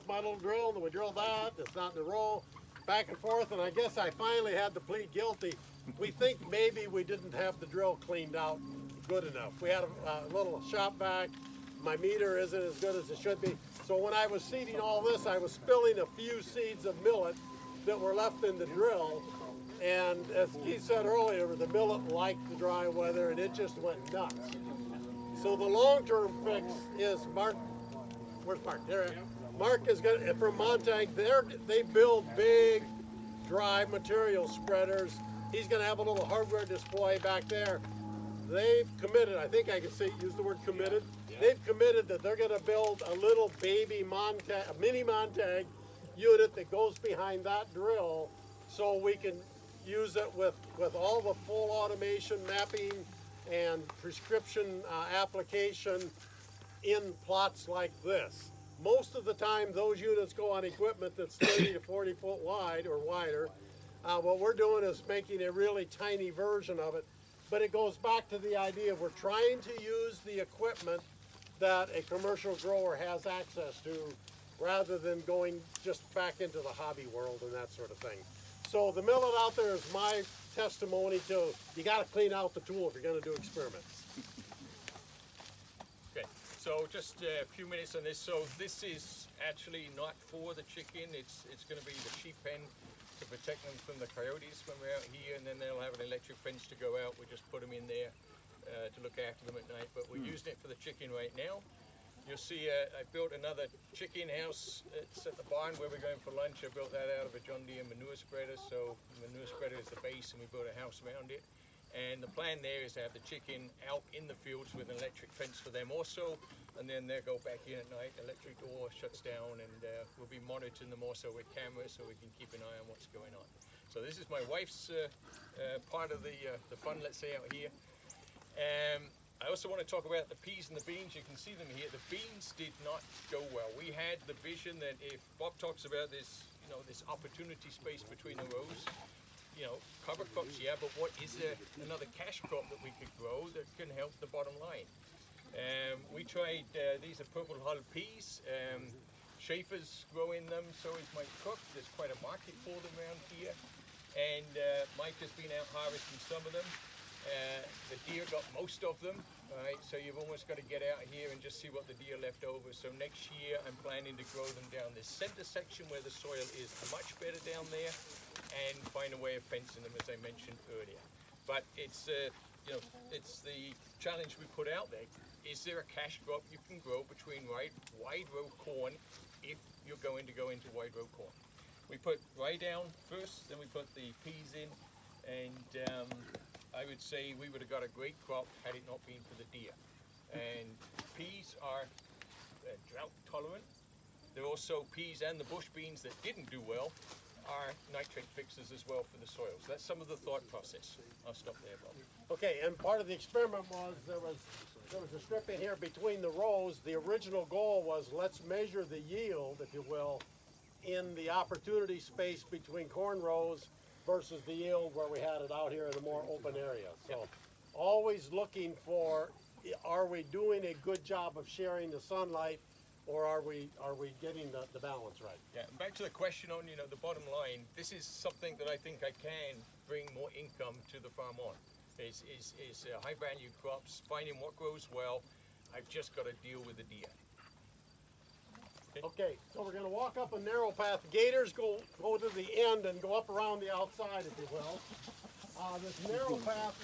with my little drill, and then we drill that. It's not in a row, back and forth. And I guess I finally had to plead guilty. We think maybe we didn't have the drill cleaned out good enough. We had a little shop vac. My meter isn't as good as it should be. So when I was seeding all this, I was spilling a few seeds of millet that were left in the drill. And as Keith said earlier, the millet liked the dry weather and it just went nuts. So the long-term fix is Mark. Where's Mark? There. Mark is going to, from Montag, they build big dry material spreaders. He's going to have a little hardware display back there. They've committed, I think I can say, use the word committed. They've committed that they're going to build a little baby Montag, a mini Montag unit that goes behind that drill so we can use it with all the full automation mapping and prescription application in plots like this. Most of the time those units go on equipment that's 30 to 40 foot wide or wider. What we're doing is making a really tiny version of it, but it goes back to the idea of we're trying to use the equipment that a commercial grower has access to rather than going just back into the hobby world and that sort of thing. So the millet out there is my testimony to you got to clean out the tool if you're going to do experiments. Okay, so just a few minutes on this. So this is actually not for the chicken. It's going to be the sheep pen to protect them from the coyotes when we're out here, and then they'll have an electric fence to go out. We just put them in there to look after them at night. But we're using it for the chicken right now. You'll see I built another chicken house. It's at the barn where we're going for lunch. I built that out of a John Deere manure spreader. So the manure spreader is the base and we built a house around it. And the plan there is to have the chicken out in the fields with an electric fence for them also. And then they'll go back in at night, electric door shuts down, and we'll be monitoring them also with cameras so we can keep an eye on what's going on. So this is my wife's part of the fun, let's say, out here. I also want to talk about the peas and the beans. You can see them here. The beans did not go well. We had the vision that if Bob talks about this, this opportunity space between the rows, cover crops, yeah, but what is there another cash crop that we could grow that can help the bottom line? We tried, these are purple hull peas. Schaefer's growing them, so is Mike Cook. There's quite a market for them around here. And Mike has been out harvesting some of them. The deer got most of them, right? So you've almost got to get out here and just see what the deer left over. So next year I'm planning to grow them down this center section where the soil is much better down there and find a way of fencing them, as I mentioned earlier. But it's, it's the challenge we put out there. Is there a cash crop you can grow between wide row corn if you're going to go into wide row corn? We put rye down first, then we put the peas in, and I would say we would have got a great crop had it not been for the deer. And peas are drought tolerant. They're also peas and the bush beans that didn't do well are nitrate fixers as well for the soil. So that's some of the thought process. I'll stop there, Bob. Okay, and part of the experiment was there was a strip in here between the rows. The original goal was let's measure the yield, if you will, in the opportunity space between corn rows versus the yield where we had it out here in a more open area. So always looking for, are we doing a good job of sharing the sunlight, or are we getting the balance right? Yeah, and back to the question on, the bottom line, this is something that I think I can bring more income to the farm on. Is high value crops, finding what grows well. I've just got to deal with the deer. Okay, so we're going to walk up a narrow path. Gators go to the end and go up around the outside, if you will. This narrow path